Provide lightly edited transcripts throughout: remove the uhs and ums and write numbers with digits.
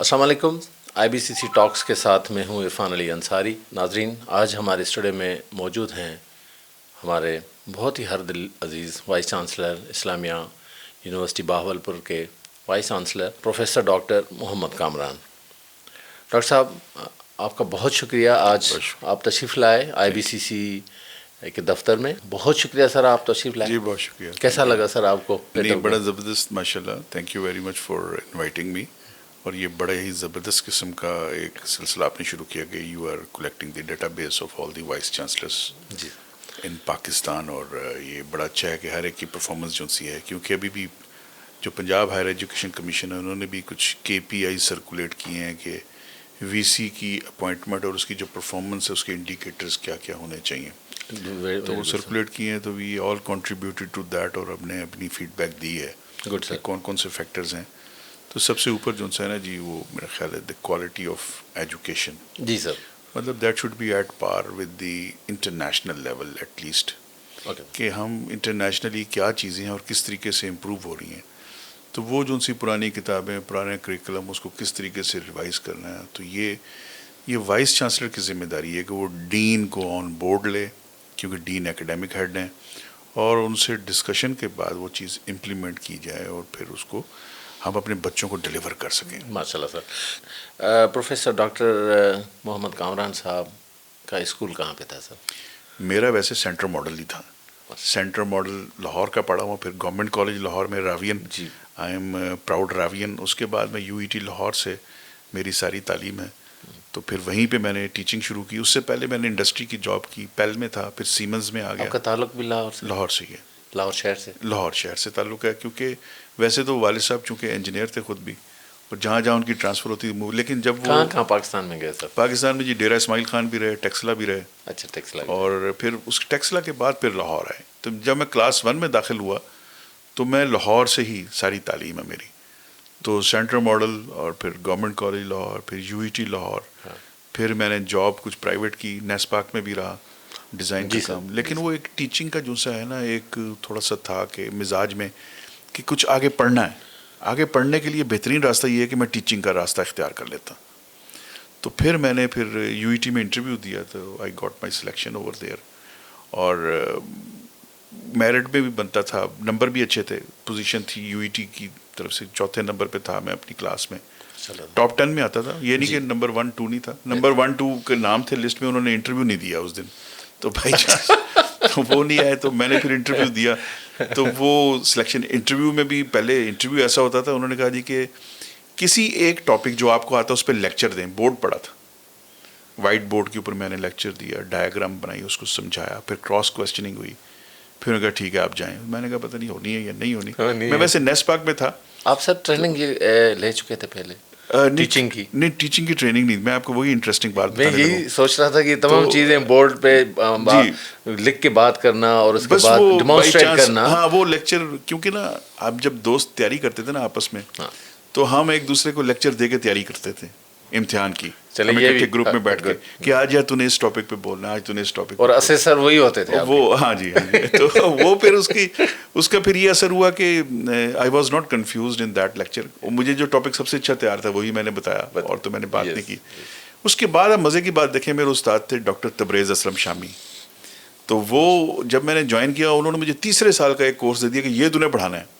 السلام علیکم. IBCC ٹاکس کے ساتھ میں ہوں عرفان علی انصاری. ناظرین، آج ہمارے اسٹوڈیو میں موجود ہیں ہمارے بہت ہی ہر دل عزیز وائس چانسلر اسلامیہ یونیورسٹی بہاولپور کے وائس چانسلر پروفیسر ڈاکٹر محمد کامران. ڈاکٹر صاحب، آپ کا بہت شکریہ آج آپ تشریف لائے IBCC کے دفتر میں. بہت شکریہ سر، آپ تشریف لائے. جی بہت شکریہ. کیسا لگا سر آپ کو؟ نہیں، بڑا زبردست، ماشاء اللہ. Thank you very much for inviting me. اور یہ بڑے ہی زبردست قسم کا ایک سلسلہ آپ نے شروع کیا کہ you are collecting the database of all the vice chancellors جی ان پاکستان. اور یہ بڑا اچھا ہے کہ ہر ایک کی پرفارمنس جو سی ہے، کیونکہ ابھی بھی جو پنجاب ہائر ایجوکیشن کمیشن ہے انہوں نے بھی کچھ KPI سرکولیٹ کیے ہیں کہ VC کی اپوائنٹمنٹ اور اس کی جو پرفارمنس ہے اس کے انڈیکیٹرز کیا کیا ہونے چاہیے، تو وہ سرکولیٹ کیے ہیں. تو وی آل کنٹریبیوٹیڈ ٹو دیٹ اور ہم نے اپنی فیڈ بیک دی ہے کہ کون کون سے فیکٹرز ہیں. تو سب سے اوپر جو ہے نا جی، وہ میرا خیال ہے دی کوالٹی آف ایجوکیشن. جی سر. مطلب that should be at par with the international level at least, کہ ہم انٹرنیشنلی کیا چیزیں ہیں اور کس طریقے سے امپروو ہو رہی ہیں. تو وہ جو سی پرانی کتابیں، پرانے کریکلم، اس کو کس طریقے سے ریوائز کرنا ہے. تو یہ وائس چانسلر کی ذمہ داری ہے کہ وہ ڈین کو آن بورڈ لے، کیونکہ ڈین ایکیڈیمک ہیڈ ہیں، اور ان سے ڈسکشن کے بعد وہ چیز امپلیمنٹ کی جائے اور پھر اس کو ہم اپنے بچوں کو ڈیلیور کر سکیں. ماشاء اللہ سر. پروفیسر ڈاکٹر محمد کامران صاحب کا اسکول کہاں پہ تھا سر؟ میرا ویسے سینٹر ماڈل ہی تھا. سینٹر ماڈل لاہور کا پڑھا ہوں، پھر گورنمنٹ کالج لاہور میں راوین. جی. I am proud Ravian. اس کے بعد میں UET لاہور سے میری ساری تعلیم ہے، تو پھر وہیں پہ میں نے ٹیچنگ شروع کی. اس سے پہلے میں نے انڈسٹری کی جاب کی، پیل میں تھا، پھر سیمنز میں آ گیا. آپ کا تعلق بھی لاہور سے؟ لاہور سے ہی ہے. لاہور شہر سے؟ لاہور شہر سے تعلق ہے، کیونکہ ویسے تو والد صاحب چونکہ انجینئر تھے خود بھی، اور جہاں جہاں ان کی ٹرانسفر ہوتی تھی، لیکن جب وہ کہاں پاکستان میں گئے سر؟ پاکستان میں جی ڈیرہ اسماعیل خان بھی رہے، ٹیکسلا بھی رہے. اچھا، ٹیکسلا. اور پھر اس ٹیکسلا کے بعد پھر لاہور آئے. تو جب میں کلاس 1 میں داخل ہوا تو میں لاہور سے ہی ساری تعلیم ہے میری. تو سینٹر ماڈل، اور پھر گورنمنٹ کالج لاہور، پھر UET لاہور. پھر میں نے جاب کچھ پرائیویٹ کی، نیس پاک میں بھی رہا ڈیزائن کا کام. لیکن وہ ایک ٹیچنگ کا جو سا ہے نا، ایک تھوڑا سا تھا کہ مزاج میں کہ کچھ آگے پڑھنا ہے. آگے پڑھنے کے لیے بہترین راستہ یہ ہے کہ میں ٹیچنگ کا راستہ اختیار کر لیتا. تو پھر میں نے UET میں انٹرویو دیا، تو I got my selection over there. اور میرٹ میں بھی بنتا تھا، نمبر بھی اچھے تھے. پوزیشن تھی UET کی طرف سے، 4تھے نمبر پہ تھا میں اپنی کلاس میں. ٹاپ 10 میں آتا تھا. یہ نہیں کہ نمبر 1 2 نہیں تھا، نمبر 1 2 کے نام تھے لسٹ میں. انہوں نے انٹرویو نہیں دیا اس دن، تو بھائی وہ نہیں آئے. تو میں نے پھر انٹرویو دیا، تو وہ سلیکشن انٹرویو میں بھی پہلے انٹرویو ایسا ہوتا تھا، انہوں نے کہا جی کہ کسی ایک ٹاپک جو آپ کو آتا ہے اس پہ لیکچر دیں. بورڈ پڑا تھا، وائٹ بورڈ کے اوپر میں نے لیکچر دیا، ڈائیگرام بنائی، اس کو سمجھایا، پھر کراس کوسچننگ ہوئی. پھر انہوں نے کہا ٹھیک ہے آپ جائیں. میں نے کہا پتہ نہیں ہونی ہے یا نہیں ہونی. میں ویسے نیس پاک میں تھا. آپ سر ٹریننگ لے چکے تھے پہلے ٹیچنگ کی؟ نہیں، ٹیچنگ کی ٹریننگ نہیں. میں آپ کو وہی انٹرسٹنگ بات میں یہی سوچ رہا تھا کہ تمام چیزیں بورڈ پہ لکھ کے بات کرنا اور اس کے بعد ڈیمانسٹریٹ کرنا. ہاں، وہ لیکچر، کیونکہ نا آپ جب دوست تیاری کرتے تھے نا آپس میں، تو ہم ایک دوسرے کو لیکچر دے کے تیاری کرتے تھے امتحان کی. چلیے گروپ میں بیٹھ کے کہ آج یا تو نے اس ٹاپک پہ بولنا، آج تو نے اس ٹاپک. اور اسیسر وہی ہوتے تھے وہ. ہاں جی. تو وہ پھر اس کا پھر یہ اثر ہوا کہ I was not confused in that lecture. مجھے جو ٹاپک سب سے اچھا تیار تھا وہی میں نے بتایا، اور تو میں نے بات نہیں کی. اس کے بعد اب مزے کی بات دیکھیں، میرے استاد تھے ڈاکٹر تبریز اسلم شامی. تو وہ جب میں نے جوائن کیا، انہوں نے مجھے تیسرے سال کا ایک کورس دے دیا کہ یہ تو نے پڑھانا ہے.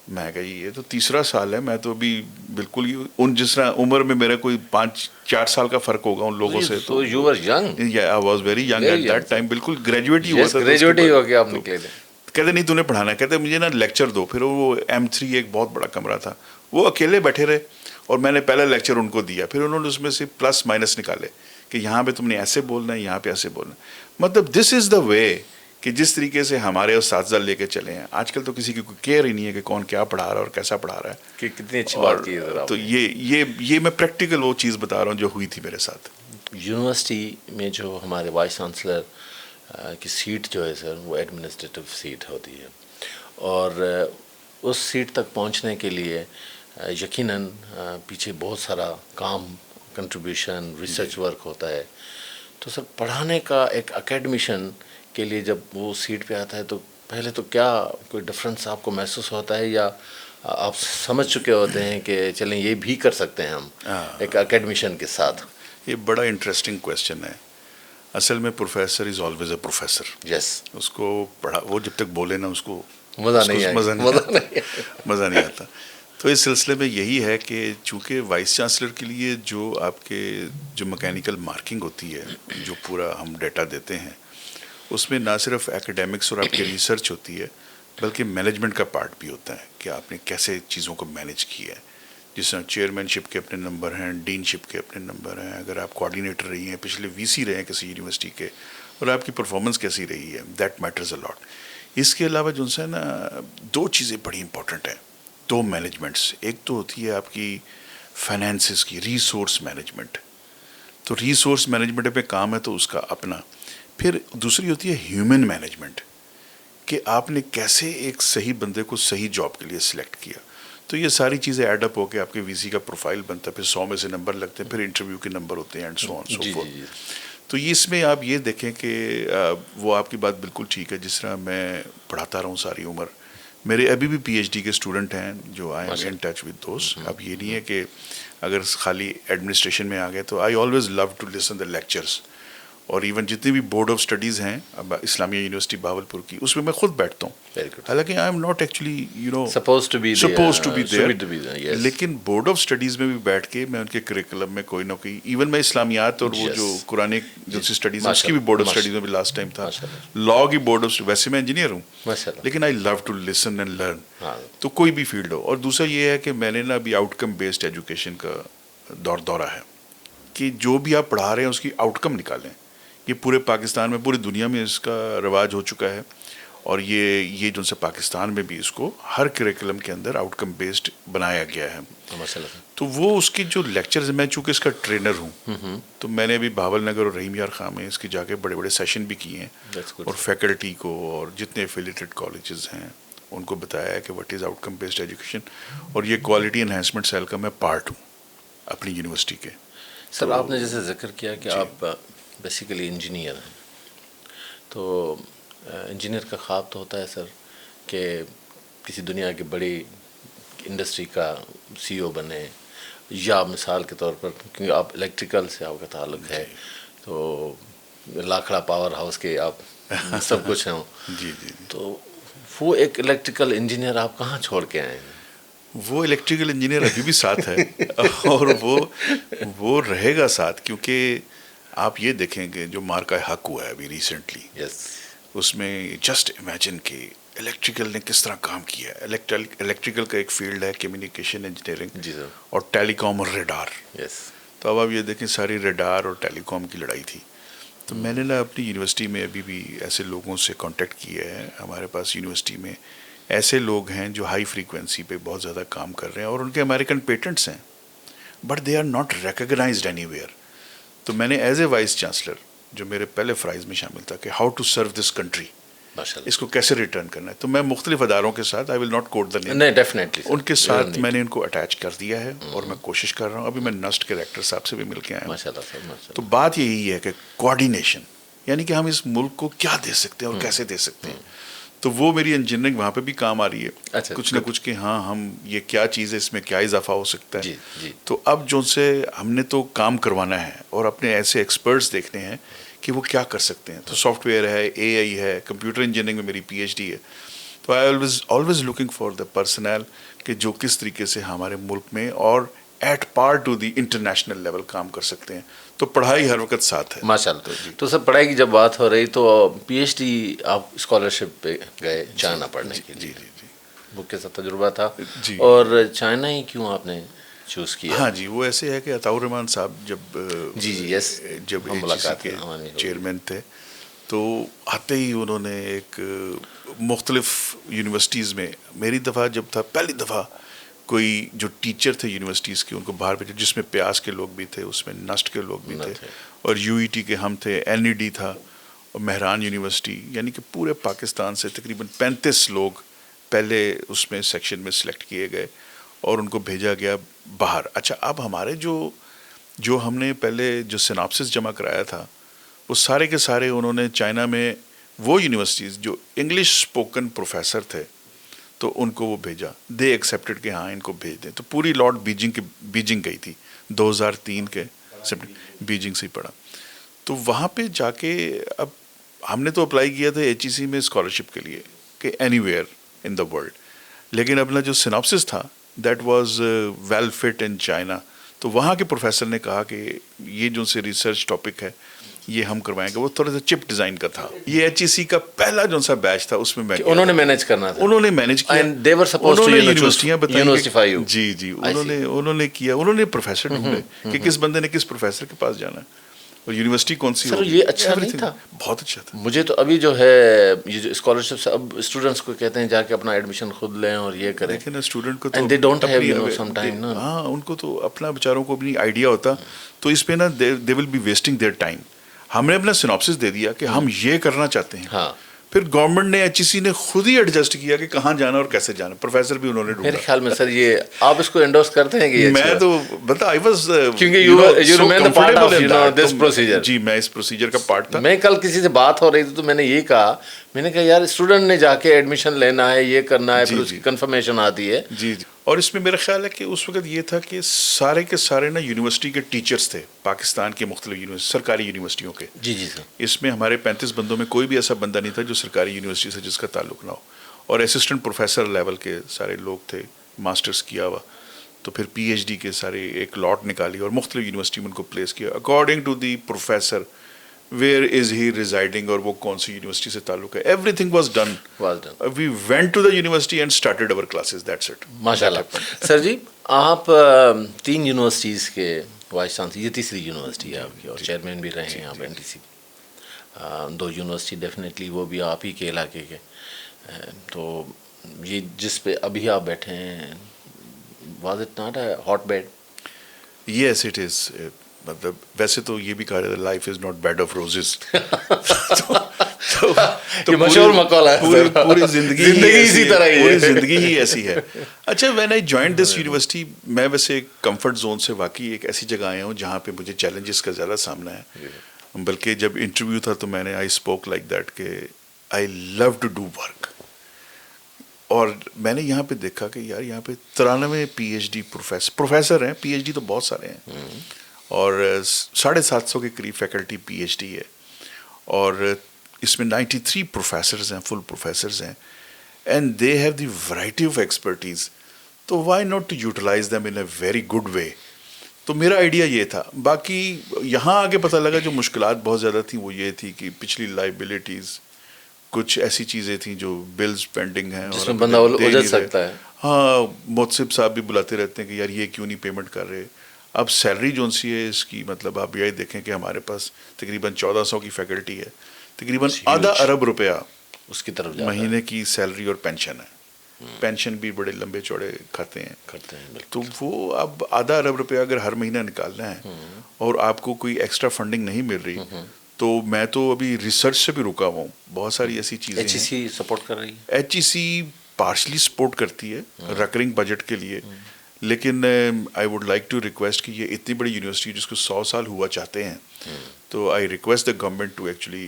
میں کہا یہ تو تیسرا سال ہے، میں تو ابھی بالکل ہی ان جس طرح عمر میں میرا کوئی 5-4 سال کا فرق ہوگا ان لوگوں سے. تو you were young. I was very young at that time. بالکل گریجویٹ ہی ہوا تھا. گریجویٹ ہی ہو گیا آپ نکلے تھے. کہتے نہیں تو نے پڑھانا ہے. کہتے مجھے نا لیکچر دو. پھر وہ M3 ایک بہت بڑا کمرہ تھا، وہ اکیلے بیٹھے رہے اور میں نے پہلا لیکچر ان کو دیا. پھر انہوں نے اس میں سے پلس مائنس نکالے کہ یہاں پہ تم نے ایسے بولنا ہے، یہاں پہ ایسے بولنا ہے. مطلب دس از دا وے کہ جس طریقے سے ہمارے اساتذہ لے کے چلے ہیں. آج کل تو کسی کی کوئی کیئر ہی نہیں ہے کہ کون کیا پڑھا رہا ہے اور کیسا پڑھا رہا ہے. کہ کتنی اچھی بات کی ہے. تو یہ میں پریکٹیکل وہ چیز بتا رہا ہوں جو ہوئی تھی میرے ساتھ. یونیورسٹی میں جو ہمارے وائس چانسلر کی سیٹ جو ہے سر، وہ ایڈمنسٹریٹو سیٹ ہوتی ہے، اور اس سیٹ تک پہنچنے کے لیے یقیناً پیچھے بہت سارا کام، کنٹریبیوشن، ریسرچ ورک ہوتا ہے. تو سر پڑھانے کا ایک اکیڈمیشن کے لیے جب وہ سیٹ پہ آتا ہے تو پہلے تو کیا کوئی ڈفرینس آپ کو محسوس ہوتا ہے، یا آپ سمجھ چکے ہوتے ہیں کہ چلیں یہ بھی کر سکتے ہیں ہم ایک اکیڈمیشن کے ساتھ. یہ بڑا انٹرسٹنگ کویشچن ہے. اصل میں professor is always a professor. Yes. اس کو پڑھا وہ جب تک بولے نا اس کو مزہ نہیں آتا. تو اس سلسلے میں یہی ہے کہ چونکہ وائس چانسلر کے لیے جو آپ کے جو مکینیکل مارکنگ ہوتی ہے، جو پورا ہم ڈیٹا دیتے ہیں، اس میں نہ صرف ایکیڈیمکس اور آپ کی ریسرچ ہوتی ہے بلکہ مینجمنٹ کا پارٹ بھی ہوتا ہے کہ آپ نے کیسے چیزوں کو مینیج کیا ہے. جس طرح چیئرمین شپ کے اپنے نمبر ہیں، ڈین شپ کے اپنے نمبر ہیں، اگر آپ کوآرڈینیٹر رہی ہیں، پچھلے وی سی رہے ہیں کسی یونیورسٹی کے، اور آپ کی پرفارمنس کیسی رہی ہے، دیٹ میٹرز اے لاٹ. اس کے علاوہ جو ہے نا 2 چیزیں بڑی امپورٹنٹ ہیں، 2 مینجمنٹس. ایک تو ہوتی ہے آپ کی فائنینسز کی ریسورس مینجمنٹ. تو ریسورس مینجمنٹ پہ کام ہے تو اس کا اپنا. پھر دوسری ہوتی ہے ہیومن مینجمنٹ، کہ آپ نے کیسے ایک صحیح بندے کو صحیح جاب کے لیے سلیکٹ کیا. تو یہ ساری چیزیں ایڈ اپ ہو کے آپ کے وی سی کا پروفائل بنتا ہے. پھر 100 میں سے نمبر لگتے ہیں، پھر انٹرویو کے نمبر ہوتے ہیں، and so on so forth. تو یہ اس میں آپ یہ دیکھیں کہ وہ آپ کی بات بالکل ٹھیک ہے. جس طرح میں پڑھاتا رہا ہوں ساری عمر، میرے ابھی بھی پی ایچ ڈی کے اسٹوڈنٹ ہیں جو I am in touch with those. اب یہ نہیں ہے کہ اگر خالی ایڈمنسٹریشن میں آ گئے تو I always love to listen the lectures. اور ایون جتنی بھی بورڈ آف اسٹڈیز ہیں اب اسلامیہ یونیورسٹی بھاولپور کی، اس میں میں خود بیٹھتا ہوں. حالانکہ I am not actually supposed to be there. لیکن بورڈ آف اسٹڈیز میں بھی بیٹھ کے میں ان کے کریکولم میں کوئی نہ کوئی، ایون میں اسلامیات اور وہ جو قرآن جو سی اسٹڈیز ہیں اس کی بھی بورڈ آف اسٹڈیز میں بھی لاسٹ ٹائم تھا. لا کی بورڈ آف، ویسے میں انجینئر ہوں لیکن I love to listen and learn. تو کوئی بھی فیلڈ ہو. اور دوسرا یہ ہے کہ میں نے نا ابھی آؤٹ کم بیسڈ ایجوکیشن کا دورہ ہے کہ جو بھی آپ پڑھا رہے ہیں اس کی آؤٹ کم نکالیں. یہ پورے پاکستان میں، پوری دنیا میں اس کا رواج ہو چکا ہے. اور یہ جو سے پاکستان میں بھی اس کو ہر کریکولم کے اندر آؤٹ کم بیسڈ بنایا گیا ہے. تو وہ اس کی جو لیکچرز، میں چونکہ اس کا ٹرینر ہوں تو میں نے ابھی بھاول نگر اور رحیم یار خان میں اس کی جا کے بڑے بڑے سیشن بھی کیے ہیں، اور فیکلٹی کو اور جتنے ایفیلیٹڈ کالجز ہیں ان کو بتایا ہے کہ what is out come based education. اور یہ کوالٹی انہینسمنٹ سیل کا میں پارٹ ہوں اپنی یونیورسٹی کے. سر آپ نے جیسے ذکر کیا کہ آپ بیسیکلی انجینئر ہیں، تو انجینئر کا خواب تو ہوتا ہے سر کہ کسی دنیا کی بڑی انڈسٹری کا سی او بنے، یا مثال کے طور پر کیونکہ آپ الیکٹریکل سے آپ کا تعلق ہے تو لاکھڑا پاور ہاؤس کے آپ سب کچھ ہیں. جی جی. تو وہ ایک الیکٹریکل انجینئر آپ کہاں چھوڑ کے آئے ہیں؟ وہ الیکٹریکل انجینئر ابھی بھی ساتھ ہے اور وہ رہے گا ساتھ. کیونکہ آپ یہ دیکھیں کہ جو مارکا حق ہوا ہے ابھی ریسنٹلی، اس میں جسٹ امیجن کہ الیکٹریکل نے کس طرح کام کیا ہے. الیکٹریکل کا ایک فیلڈ ہے کمیونیکیشن انجینئرنگ اور ٹیلی کام اور ریڈار. تو اب آپ یہ دیکھیں ساری ریڈار اور ٹیلی کام کی لڑائی تھی. تو میں نے نا اپنی یونیورسٹی میں ابھی بھی ایسے لوگوں سے کانٹیکٹ کیا ہے. ہمارے پاس یونیورسٹی میں ایسے لوگ ہیں جو ہائی فریکوینسی پہ بہت زیادہ کام کر رہے ہیں اور ان کے امریکن پیٹنٹس ہیں، but they are not recognized anywhere. تو میں نے ایز اے وائس چانسلر، جو میرے پہلے فرائض میں شامل تھا کہ how to serve this country, اس کو کیسے ریٹرن کرنا ہے. تو میں مختلف اداروں کے ساتھ، آئی ول ناٹ کوٹ دا نیم، ان کے ساتھ میں نے ان کو اٹیچ کر دیا ہے اور میں کوشش کر رہا ہوں. ابھی میں نسٹ کے ریکٹر صاحب سے بھی مل کے آیا ہوں. تو بات یہی ہے کہ کوآرڈینیشن، یعنی کہ ہم اس ملک کو کیا دے سکتے ہیں اور کیسے دے سکتے ہیں. تو وہ میری انجینئرنگ وہاں پہ بھی کام آ رہی ہے کچھ نہ کچھ کہ ہاں ہم یہ کیا چیز ہے، اس میں کیا اضافہ ہو سکتا ہے. تو اب جو سے ہم نے تو کام کروانا ہے اور اپنے ایسے ایکسپرٹس دیکھنے ہیں کہ وہ کیا کر سکتے ہیں. تو سافٹ ویئر ہے، اے آئی ہے، کمپیوٹر انجینئرنگ میں میری پی ایچ ڈی ہے. تو I always looking for the personal کہ جو کس طریقے سے ہمارے ملک میں اور at par to the international level کام کر سکتے ہیں. تو پڑھائی ہر وقت ساتھ ہے. ماشاء اللہ. تو سر پڑھائی کی جب بات ہو رہی تو پی ایچ ڈی آپ اسکالرشپ پہ گئے چائنا پڑھنے کے لیے. جی وہ کیسا تجربہ تھا اور چائنا ہی کیوں آپ نے چوز کیا؟ ہاں جی، وہ ایسے ہے کہ عطاء الرحمان صاحب جب ملاقات کے چیئرمین تھے تو آتے ہی انہوں نے ایک مختلف یونیورسٹیز میں، میری دفعہ جب تھا پہلی دفعہ کوئی جو ٹیچر تھے یونیورسٹیز کے ان کو باہر بھیجا، جس میں پیاس کے لوگ بھی تھے، اس میں نسٹ کے لوگ بھی تھے اور یو ای ٹی کے ہم تھے، این ای ڈی تھا اور مہران یونیورسٹی، یعنی کہ پورے پاکستان سے تقریباً 35 لوگ پہلے اس میں سیکشن میں سلیکٹ کیے گئے اور ان کو بھیجا گیا باہر. اچھا، اب ہمارے جو ہم نے پہلے جو سیناپسس جمع کرایا تھا وہ سارے کے سارے انہوں نے چائنا میں وہ یونیورسٹیز جو انگلش اسپوکن پروفیسر تھے تو ان کو وہ بھیجا, دے ایکسیپٹڈ کہ ہاں ان کو بھیج دیں. تو پوری لاٹ بیجنگ گئی تھی 2003 کے بیجنگ سے ہی پڑھا. تو وہاں پہ جا کے اب ہم نے تو اپلائی کیا تھا ایچ ای سی میں اسکالرشپ کے لیے کہ anywhere in the world, لیکن اپنا جو سیناپسس تھا that was well fit in China. تو وہاں کے پروفیسر نے کہا کہ یہ جو سے ریسرچ ٹاپک ہے یہ ہم کروائیں گے. وہ تھوڑا سا چپ ڈیزائن کا تھا. یہ ایچ ای سی کا پہلا جو سا بیچ تھا اس میں میں انہوں نے مینیج کرنا تھا, انہوں نے مینیج کیا, And they were supposed انہوں to, نے یونیورسٹیاں بتائیں. جی جی انہوں نے پروفیسر ڈھونڈے کہ کس بندے نے کس پروفیسر کے پاس جانا ہے اور یونیورسٹی کون سی سر. یہ اچھا نہیں تھا, بہت اچھا تھا. مجھے تو ابھی جو ہے یہ جو اسکالرشپ اب اسٹوڈنٹس کو کہتے ہیں جا کے اپنا ایڈمیشن خود لیں اور یہ کریں, لیکن اسٹوڈنٹ کو تو and they don't have, you know, sometime نا, ہاں ان کو تو اپنا بیچاروں کو بھی آئیڈیا ہوتا, تو اس پہ نا they will be wasting their time. ہم نے اپنا سیناپسس دے دیا کہ ہم یہ کرنا چاہتے ہیں. ہاں, پھر گورنمنٹ نے ایچ ای سی نے خود ہی ایڈجسٹ کیا کہ کہاں جانا اور کیسے جانا. پروفیسر بھی انہوں نے ڈھونڈا. میرے خیال میں سر یہ آپ اس کو انڈورس کرتے ہیں کہ میں تو بتا آئی واز کیونکہ you remain the part of, you know, this procedure. جی میں اس پروسیجر کا پارٹ تھا. میں کل کسی سے بات ہو رہی تھی تو میں نے یہ کہا, میں نے کہا یار اسٹوڈنٹ نے جا کے ایڈمیشن لینا ہے, یہ کرنا ہے, پھر اس کی کنفرمیشن آتی ہے. جی جی. اور اس میں میرا خیال ہے کہ اس وقت یہ تھا کہ سارے کے سارے نا یونیورسٹی کے ٹیچرس تھے پاکستان کے مختلف سرکاری یونیورسٹیوں کے. جی جی سر. اس میں ہمارے 35 بندوں میں کوئی بھی ایسا بندہ نہیں تھا جو سرکاری یونیورسٹی سے جس کا تعلق نہ ہو, اور اسسٹنٹ پروفیسر لیول کے سارے لوگ تھے, ماسٹرز کیا ہوا. تو پھر پی ایچ ڈی کے سارے ایک لاٹ نکالی اور مختلف یونیورسٹی میں ان کو پلیس کیا according to the professor where is he residing اور وہ کون سی یونیورسٹی سے تعلق ہے. Everything was done. We went to the university and started our classes. That's it. ماشاء اللہ. سر جی آپ 3 یونیورسٹیز کے وائس چانسلر, یہ تیسری یونیورسٹی ہے آپ کی, اور چیئرمین بھی رہے ہیں آپ N T C. 2 university definitely وہ بھی آپ ہی کے علاقے کے. تو یہ جس پہ ابھی آپ بیٹھے ہیں, was it not a hotbed? Yes it is. مطلب ویسے تو یہ بھی کہا جاتا ہے life is not bed of roses. مشہور مقولہ ہے. پوری زندگی اسی طرح ہی, پوری زندگی ہی ایسی ہے. اچھا, when I joined this university, میں ویسے کمفرٹ زون سے واقعی ایک ایسی جگہ آیا ہوں جہاں پہ مجھے چیلنجز کا زیادہ سامنا ہے. بلکہ جب انٹرویو تھا تو میں نے آئی اسپوک لائک دیٹ کہ آئی لو ٹو ڈو ورک. اور میں نے یہاں پہ دیکھا کہ یار یہاں پہ 93 پی ایچ ڈی پروفیسر ہیں. پی ایچ ڈی تو بہت سارے ہیں, اور 750 کے قریب فیکلٹی پی ایچ ڈی ہے, اور اس میں 93 پروفیسرز ہیں, فل پروفیسرز ہیں, and they have the variety of expertise. تو why not to utilize them in a very good way. تو میرا آئیڈیا یہ تھا. باقی یہاں آگے پتہ لگا جو مشکلات بہت زیادہ تھیں وہ یہ تھی کہ پچھلی لائبلٹیز, کچھ ایسی چیزیں تھیں جو بلز پینڈنگ ہیں جس میں بندہ الجھ سکتا ہے. ہاں, محتسب صاحب بھی بلاتے رہتے ہیں کہ یار یہ کیوں نہیں پیمنٹ کر رہے. اب سیلری جو سی ہے اس کی, مطلب آپ یہی دیکھیں کہ ہمارے پاس تقریباً 1400 کی فیکلٹی ہے, تقریباً آدھا ارب روپیہ اس کی طرف مہینے کی سیلری اور پینشن ہے. پینشن بھی بڑے لمبے چوڑے کھاتے ہیں. تو وہ اب آدھا ارب روپیہ اگر ہر مہینہ نکالنا ہے اور آپ کو کوئی ایکسٹرا فنڈنگ نہیں مل رہی, تو میں تو ابھی ریسرچ سے بھی رکا ہوا ہوں. بہت ساری ایسی چیزیں. ایچ ای سی سپورٹ کر رہی ہے. H E C partially support کرتی ہے ریکرنگ بجٹ کے لیے, لیکن I would like to request کہ یہ اتنی بڑی یونیورسٹی جس کو 100 سال ہوا چاہتے ہیں, تو I request the government to actually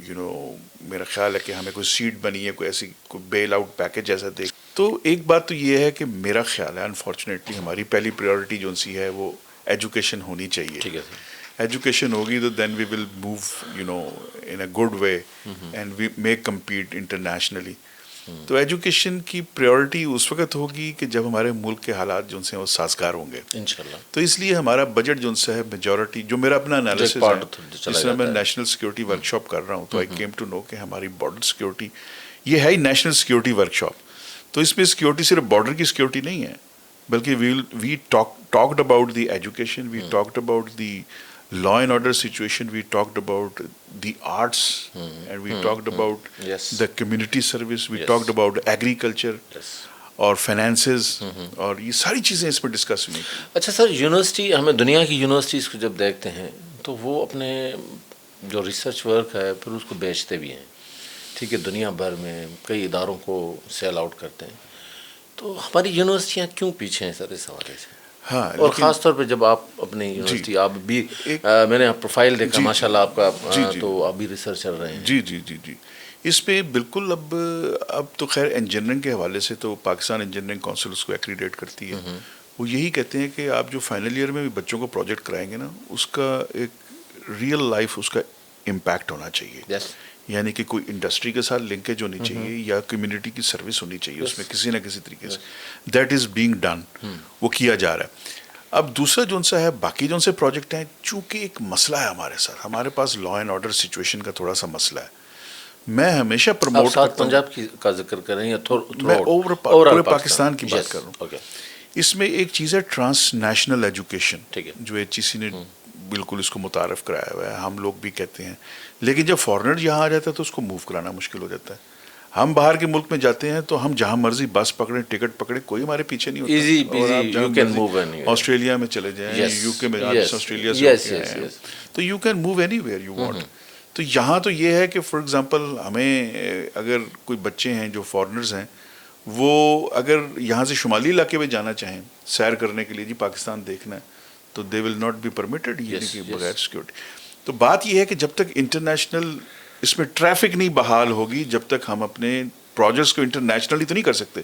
you know, میرا خیال ہے کہ ہمیں کوئی سیٹ بنی ہے, کوئی ایسی کوئی بیل آؤٹ پیکج ایسا دے. تو ایک بات تو یہ ہے کہ میرا خیال ہے انفارچونیٹلی ہماری پہلی پریورٹی جو سی ہے وہ ایجوکیشن ہونی چاہیے. ٹھیک ہے سر. ایجوکیشن ہوگی تو then we will move you know in a good way and we may compete internationally. تو ایجوکیشن کی پریورٹی اس وقت ہوگی کہ جب ہمارے ملک کے حالات جو سے وہ سازگار ہوں گے انشاءاللہ. تو اس لیے ہمارا بجٹ جو سے ہے میجورٹی, جو میرا اپنا انالیسس ہے, جس میں نیشنل سیکورٹی ورک شاپ کر رہا ہوں, تو آئی کیم ٹو نو کہ ہماری بارڈر سیکورٹی یہ ہے ہی نیشنل سیکورٹی ورک شاپ. تو اس میں سیکورٹی صرف بارڈر کی سیکورٹی نہیں ہے, بلکہ we talked about the education, we talked about the law and order situation, we talked about the arts, and we talked about the community service, we talked about agriculture اور finances, اور یہ ساری چیزیں اس میں discuss ہوئی. اچھا سر, university, ہمیں دنیا کی یونیورسٹیز کو جب دیکھتے ہیں تو وہ اپنے جو ریسرچ ورک ہے پھر اس کو بیچتے بھی ہیں. ٹھیک ہے, دنیا بھر میں کئی اداروں کو سیل آؤٹ کرتے ہیں. تو ہماری یونیورسٹیاں کیوں پیچھے ہیں سر اس حوالے سے؟ ہاں, اور خاص طور پہ جب آپ اپنی یونیورسٹی, آپ بھی میں نے پروفائل دیکھا ماشاء اللہ آپ کا, تو آپ بھی ریسرچر رہے ہیں. جی جی جی جی. اس پہ بالکل اب تو خیر انجینئرنگ کے حوالے سے تو پاکستان انجینئرنگ کونسل اس کو ایکریڈیٹ کرتی ہے. وہ یہی کہتے ہیں کہ آپ جو فائنل ایئر میں بھی بچوں کو پروجیکٹ کرائیں گے نا, اس کا ایک ریئل لائف اس کا امپیکٹ ہونا چاہیے. یعنی کہ کوئی انڈسٹری کے ساتھ لنکیج ہونی چاہیے یا کمیونٹی کی سروس ہونی چاہیے اس میں کسی نہ کسی طریقے سے. دیٹ از بینگ ڈن, وہ کیا جا رہا ہے. اب دوسرا جو ان سے ہے, باقی جو ان سے پروجیکٹ ہیں, چونکہ ایک مسئلہ ہے ہمارے ساتھ, ہمارے پاس لا اینڈ آرڈر سچویشن کا تھوڑا سا مسئلہ ہے. میں ہمیشہ پروموٹ کرتا ہوں, پنجاب کا ذکر کریں یا میں پورے پاکستان کی بات کر رہا ہوں. اس میں ایک چیز ہے ٹرانس نیشنل ایجوکیشن, جو HEC نے بالکل اس کو متعارف کرایا ہوا ہے, ہم لوگ بھی کہتے ہیں. لیکن جب فارنر یہاں آ جاتا ہے تو اس کو موو کرانا مشکل ہو جاتا ہے. ہم باہر کے ملک میں جاتے ہیں تو ہم جہاں مرضی بس پکڑیں, ٹکٹ پکڑیں, کوئی ہمارے پیچھے نہیں ہوتا. آسٹریلیا میں چلے جائیں, UK میں, آسٹریلیا سے تو you can move any where you want. تو یہاں تو یہ ہے کہ فار ایگزامپل ہمیں اگر کوئی بچے ہیں جو فارنرز ہیں, وہ اگر یہاں سے شمالی علاقے میں جانا چاہیں سیر کرنے کے لیے, جی پاکستان دیکھنا ہے, تو دے ول ناٹ بی پرمیٹڈ, یعنی کہ بغیر سیکورٹی. تو بات یہ ہے کہ جب تک انٹرنیشنل اس میں ٹریفک نہیں بحال ہوگی, جب تک ہم اپنے پروجیکٹس کو انٹرنیشنلی تو نہیں کر سکتے,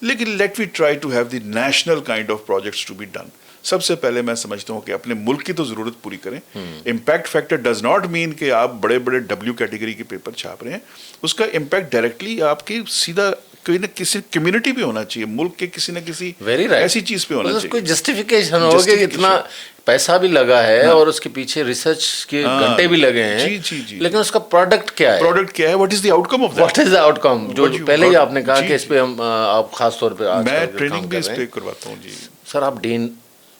لیکن let we try to have the national kind of projects to be done. سب سے پہلے میں سمجھتا ہوں کہ اپنے ملک کی تو ضرورت پوری کریں. Impact factor does not mean کہ آپ بڑے بڑے W کیٹیگری کے پیپر چھاپ رہے ہیں, اس کا امپیکٹ ڈائریکٹلی آپ کی سیدھا کوئی نہ کسی کمیونٹی پہ ہونا چاہیے, ملک کے کسی نہ کسی ایسی چیز پہ ہونا چاہیے. کوئی جسٹیفیکیشن ہو کہ اتنا پیسہ بھی لگا ہے اور اس کے پیچھے ریسرچ کے گھنٹے بھی لگے ہیں, لیکن اس کا پروڈکٹ کیا ہے, what is the out come of that, what is the out کم, جو پہلے ہی آپ نے کہا کہ اس پہ ہم آپ خاص طور پہ میں ٹریننگ بھی اس پہ کرواتا ہوں. جی سر, آپ ڈین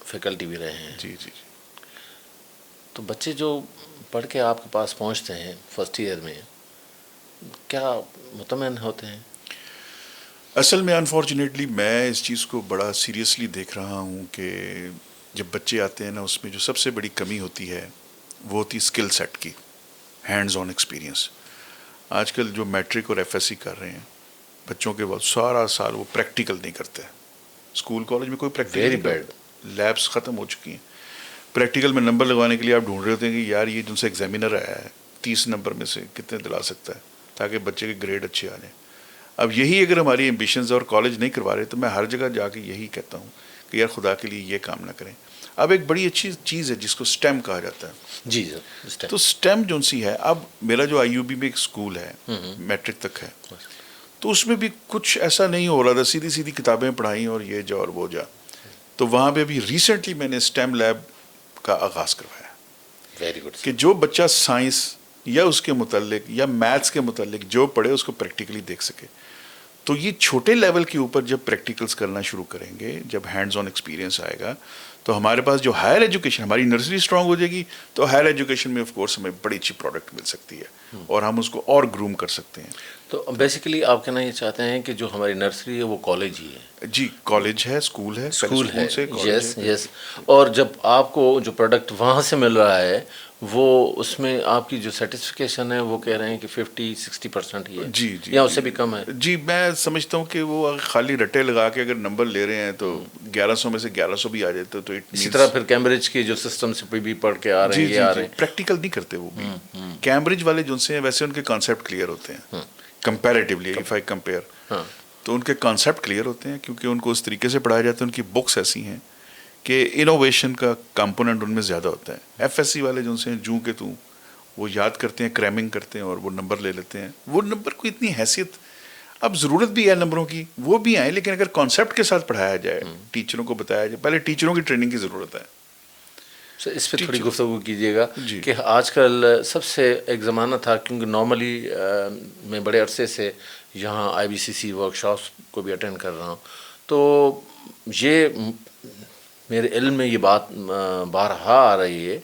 فیکلٹی بھی رہے ہیں. جی جی. تو بچے جو پڑھ کے آپ کے پاس پہنچتے ہیں فرسٹ ایئر میں, کیا مطمئن ہوتے ہیں؟ اصل میں انفارچونیٹلی میں اس چیز کو بڑا سیریسلی دیکھ رہا ہوں کہ جب بچے آتے ہیں نا, اس میں جو سب سے بڑی کمی ہوتی ہے وہ ہوتی اسکل سیٹ کی, ہینڈز آن ایکسپیرینس. آج کل جو میٹرک اور FSC کر رہے ہیں بچوں کے بعد سارا سال وہ پریکٹیکل نہیں کرتے. اسکول کالج میں کوئی پریکٹیکل نہیں کرتے, لیبس ختم ہو چکی ہیں. پریکٹیکل میں نمبر لگوانے کے لیے آپ ڈھونڈ رہے ہوتے ہیں کہ یار یہ جن سے ایگزامینر آیا ہے 30 نمبر میں سے کتنے دلا سکتا ہے تاکہ بچے کے گریڈ اچھے آ جائیں. اب یہی اگر ہماری ایمبیشنز اور کالج نہیں کروا رہے تو میں ہر جگہ جا کے یہی کہتا ہوں کہ یار خدا کے لیے یہ کام نہ کریں. اب ایک بڑی اچھی چیز ہے جس کو STEM کہا جاتا ہے. جی سر. تو STEM جو سی ہے, اب میرا جو IUB میں ایک اسکول ہے میٹرک تک ہے, تو اس میں بھی کچھ ایسا نہیں ہو رہا تھا, سیدھی سیدھی کتابیں پڑھائیں اور یہ جا اور وہ جا. تو وہاں پہ ابھی ریسنٹلی میں نے STEM لیب کا آغاز کروایا. Very good. کہ جو بچہ سائنس یا اس کے متعلق یا میتھس کے متعلق جو پڑھے اس کو پریکٹیکلی دیکھ سکے. تو یہ چھوٹے لیول کے اوپر جب پریکٹیکلز کرنا شروع کریں گے, جب ہینڈز آن ایکسپیرینس آئے گا, تو ہمارے پاس جو ہائر ایجوکیشن, ہماری نرسری اسٹرانگ ہو جائے گی, تو ہائر ایجوکیشن میں آف کورس ہمیں بڑی اچھی پروڈکٹ مل سکتی ہے اور ہم اس کو اور گروم کر سکتے ہیں. تو بیسیکلی آپ کہنا یہ چاہتے ہیں کہ جو ہماری نرسری ہے وہ کالج ہی ہے؟ جی, کالج ہے, اسکول ہے. یس. اور جب آپ کو جو پروڈکٹ وہاں سے مل رہا ہے وہ اس میں آپ کی جو سیٹسفیکیشن ہے وہ کہہ رہے ہیں کہ 50-60% ہی ہے. جی جی, یا اس سے بھی کم ہے؟ جی میں سمجھتا ہوں کہ وہ خالی رٹے لگا کے اگر نمبر لے رہے ہیں تو 1100 میں سے 1100 بھی آ جاتے تو اسی طرح پھر کیمبرج کے جو سسٹم سے بھی پڑھ کے آ رہے ہیں یہ آ رہے ہیں. پریکٹیکل نہیں کرتے وہ بھی. کیمبرج والے جو سے ہیں ویسے ان کے کانسیپٹ کلیئر ہوتے ہیں کمپیریٹیولی, اف آئی کمپیئر, تو ان کے کانسیپٹ کلیئر ہوتے ہیں کیونکہ ان کو اس طریقے سے پڑھایا جاتا ہے. ان کی بکس ایسی ہیں کہ انوویشن کا کمپوننٹ ان میں زیادہ ہوتا ہے. FSC والے جو سے ہیں کہ وہ یاد کرتے ہیں, کریمنگ کرتے ہیں اور وہ نمبر لے لیتے ہیں. وہ نمبر کو اتنی حیثیت, اب ضرورت بھی ہے نمبروں کی, وہ بھی آئیں, لیکن اگر کانسیپٹ کے ساتھ پڑھایا جائے, ٹیچروں کو بتایا جائے, پہلے ٹیچروں کی ٹریننگ کی ضرورت ہے. اس پہ تھوڑی گفتگو کیجیے گا کہ آج کل سب سے ایک زمانہ تھا, کیونکہ نارملی میں بڑے عرصے سے یہاں IBCC ورکشاپس کو بھی اٹینڈ کر رہا ہوں, تو یہ میرے علم میں یہ بات بارہا آ رہی ہے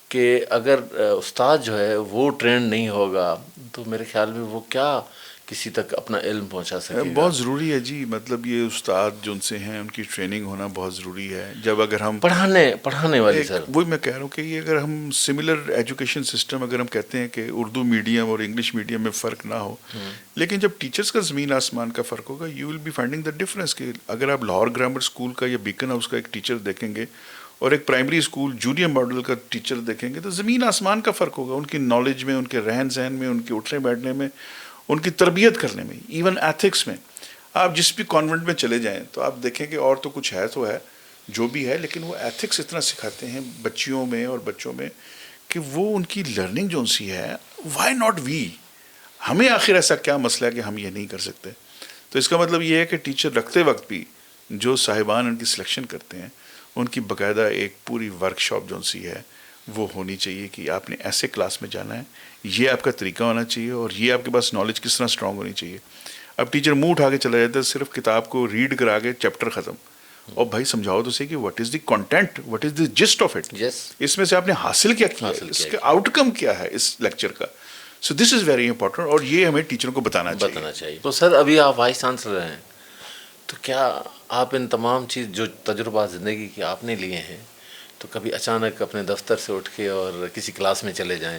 کہ اگر استاد جو ہے وہ ٹرینڈ نہیں ہوگا تو میرے خیال میں وہ کیا کسی تک اپنا علم پہنچا سکے گا. بہت ضروری ہے جی, مطلب یہ استاد جو ان سے ہیں ان کی ٹریننگ ہونا بہت ضروری ہے. جب اگر ہم پڑھانے والی, سر وہی میں کہہ رہا ہوں کہ یہ اگر ہم سملر ایجوکیشن سسٹم اگر ہم کہتے ہیں کہ اردو میڈیم اور انگلش میڈیم میں فرق نہ ہو, لیکن جب ٹیچرز کا زمین آسمان کا فرق ہوگا, you will be finding the difference. کہ اگر آپ لاہور گرامر اسکول کا یا بیکن ہاؤس کا ایک ٹیچر دیکھیں گے اور ایک پرائمری اسکول جونیئر ماڈل کا ٹیچر دیکھیں گے, تو زمین آسمان کا فرق ہوگا ان کی نالج میں, ان کے رہن سہن میں, ان کے اٹھنے بیٹھنے میں, ان کی تربیت کرنے میں. ایون ایتھکس میں آپ جس بھی کانوینٹ میں چلے جائیں تو آپ دیکھیں کہ اور تو کچھ ہے تو ہے جو بھی ہے, لیکن وہ ایتھکس اتنا سکھاتے ہیں بچیوں میں اور بچوں میں کہ وہ ان کی لرننگ جو سی ہے, وائی ناٹ وی, ہمیں آخر ایسا کیا مسئلہ ہے کہ ہم یہ نہیں کر سکتے. تو اس کا مطلب یہ ہے کہ ٹیچر رکھتے وقت بھی جو صاحبان ان کی سلیکشن کرتے ہیں ان کی باقاعدہ ایک پوری ورک شاپ جو سی ہے وہ ہونی چاہیے کہ آپ نے ایسے کلاس میں جانا ہے, یہ آپ کا طریقہ ہونا چاہیے, اور یہ آپ کے پاس نالج کس طرح اسٹرانگ ہونی چاہیے. اب ٹیچر منہ اٹھا کے چلا جاتا ہے, صرف کتاب کو ریڈ کرا کے چیپٹر ختم, اور بھائی سمجھاؤ تو صحیح کہ what is the content, what is the gist of it, اس میں سے آپ نے حاصل کیا کیا, اس کا آؤٹ کم کیا ہے اس لیکچر کا. سو دس از ویری امپورٹنٹ, اور یہ ہمیں ٹیچروں کو بتانا چاہیے. تو سر ابھی آپ وائس چانسلر ہیں, تو کیا آپ ان تمام چیز جو تجربات زندگی کے آپ نے لیے ہیں, تو کبھی اچانک اپنے دفتر سے اٹھ کے اور کسی کلاس میں چلے جائیں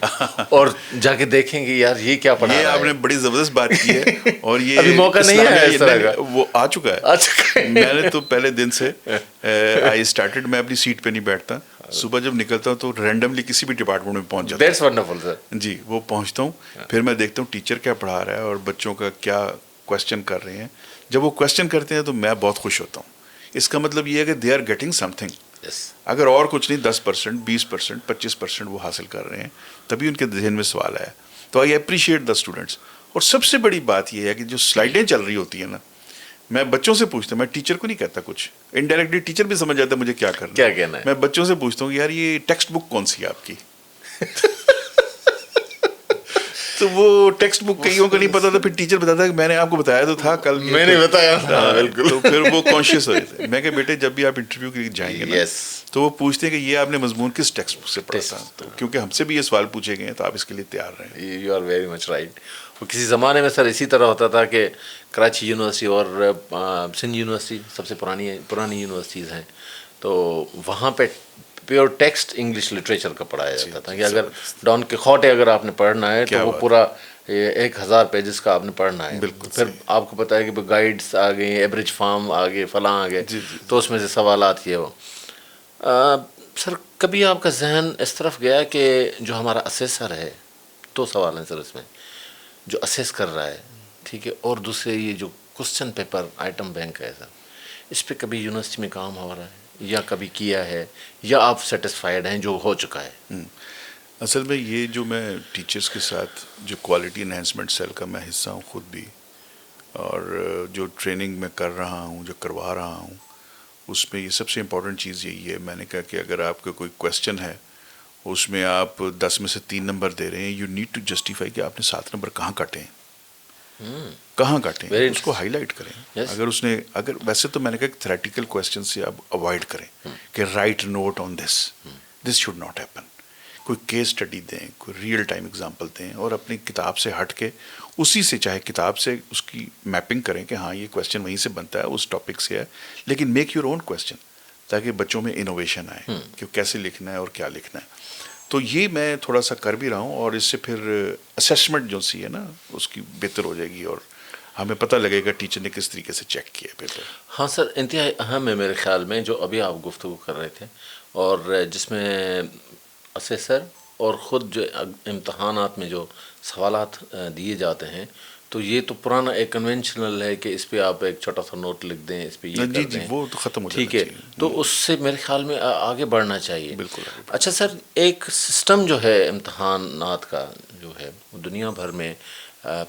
اور جا کے دیکھیں گے یار یہ کیا پڑھا رہا ہے؟ آپ نے بڑی زبردست بات کی ہے, اور یہ ابھی موقع نہیں ہے اس طرح کا, وہ آ چکا ہے. میں نے تو پہلے دن سے آئی اسٹارٹڈ, میں اپنی سیٹ پہ نہیں بیٹھتا, صبح جب نکلتا ہوں تو رینڈملی کسی بھی ڈپارٹمنٹ میں پہنچ جاتا ہوں. دیٹس ونڈرفل سر. جی, وہ پہنچتا ہوں, پھر میں دیکھتا ہوں ٹیچر کیا پڑھا رہا ہے اور بچوں کا کیا کویشچن کر رہے ہیں. جب وہ کویشچن کرتے ہیں تو میں بہت خوش ہوتا ہوں. اس کا مطلب یہ ہے کہ they are getting something. اگر اور کچھ نہیں 10%, 20%, 25% وہ حاصل کر رہے ہیں, تبھی ان کے ذہن میں سوال آیا. تو آئی اپریشیٹ دا اسٹوڈنٹس. اور سب سے بڑی بات یہ ہے کہ جو سلائڈیں چل رہی ہوتی ہیں نا, میں بچوں سے پوچھتا ہوں, میں ٹیچر کو نہیں کہتا کچھ, انڈائریکٹلی ٹیچر بھی سمجھ جاتا ہے مجھے کیا کرنا, کیا کہنا ہے. میں بچوں سے پوچھتا ہوں یار یہ ٹیکسٹ بک کون سی ہے آپ کی, تو وہ ٹیکسٹ بک کئیوں کو نہیں پتا تھا, پھر ٹیچر بتاتا ہے کہ میں نے آپ کو بتایا تو تھا کل, میں نے بتایا تھا, بالکل. تو پھر وہ کانشیس ہو جاتے ہیں. میں کہ بیٹے جب بھی آپ انٹرویو کے لیے جائیں گے نا, تو وہ پوچھتے ہیں کہ یہ آپ نے مضمون کس ٹیکسٹ بک سے پڑھا تھا, تو کیونکہ ہم سے بھی یہ سوال پوچھے گئے ہیں تو آپ اس کے لیے تیار رہیں. You are very much right. وہ کسی زمانے میں سر اسی طرح ہوتا تھا کہ کراچی یونیورسٹی اور سندھ یونیورسٹی سب سے پرانی یونیورسٹیز ہیں, تو وہاں پہ پیور ٹیکسٹ انگلش لٹریچر کا پڑھایا جاتا تھا کہ اگر ڈان کیخوٹے اگر آپ نے پڑھنا ہے تو وہ پورا 1000 پیجز کا آپ نے پڑھنا ہے. پھر آپ کو پتہ ہے کہ گائیڈس آ گئے, ایوریج فارم آ گئے, فلاں آ گئے, تو اس میں سے سوالات یہ ہو. سر کبھی آپ کا ذہن اس طرف گیا کہ جو ہمارا اسیسر ہے, 2 سوال ہیں سر اس میں, جو اسیس کر رہا ہے, ٹھیک ہے, اور دوسرے یہ جو کوسچن پیپر آئٹم بینک ہے سر, اس پہ کبھی یونیورسٹی میں کام ہو رہا ہے یا کبھی کیا ہے, یا آپ سیٹسفائیڈ ہیں جو ہو چکا ہے؟ اصل میں یہ جو میں ٹیچرس کے ساتھ جو کوالٹی انہینسمنٹ سیل کا میں حصہ ہوں خود بھی, اور جو ٹریننگ میں کر رہا ہوں, جو کروا رہا ہوں, اس میں یہ سب سے امپورٹنٹ چیز یہی ہے. میں نے کہا کہ اگر آپ کا کوئی کویشچن ہے اس میں آپ 10 میں سے 3 نمبر دے رہے ہیں, یو نیڈ ٹو جسٹیفائی کہ آپ نے 7 نمبر کہاں کاٹے ہیں, کہاں کاٹیں, اس کو ہائی لائٹ کریں. اگر ویسے تو میں نے کہا کہ تھریٹیکل کویشچن سے آپ اوائڈ کریں کہ right note on this should not happen. کوئی کیس اسٹڈی دیں, کوئی ریئل ٹائم اگزامپل دیں, اور اپنی کتاب سے ہٹ کے اسی سے, چاہے کتاب سے اس کی میپنگ کریں کہ ہاں یہ کویشچن وہیں سے بنتا ہے, اس ٹاپک سے ہے, لیکن میک یور اون کویشچن, تاکہ بچوں میں انوویشن آئے کہ کیسے لکھنا ہے اور کیا لکھنا ہے. تو یہ میں تھوڑا سا کر بھی رہا ہوں, اور اس سے پھر اسیسمنٹ جو سی ہے نا اس کی بہتر ہو جائے گی, اور ہمیں پتہ لگے گا ٹیچر نے کس طریقے سے چیک کیا پیپر. ہاں سر, انتہائی اہم ہے میرے خیال میں جو ابھی آپ گفتگو کر رہے تھے, اور جس میں اسیسر اور خود جو امتحانات میں جو سوالات دیے جاتے ہیں, تو یہ تو پرانا ایک کنونشنل ہے کہ اس پہ آپ ایک چھوٹا سا نوٹ لکھ دیں, اس پہ یہ کر دیں, وہ تو ختم ہو ٹھیک ہے. تو اس سے میرے خیال میں آگے بڑھنا چاہیے. بالکل. اچھا سر, ایک سسٹم جو ہے امتحانات کا جو ہے, دنیا بھر میں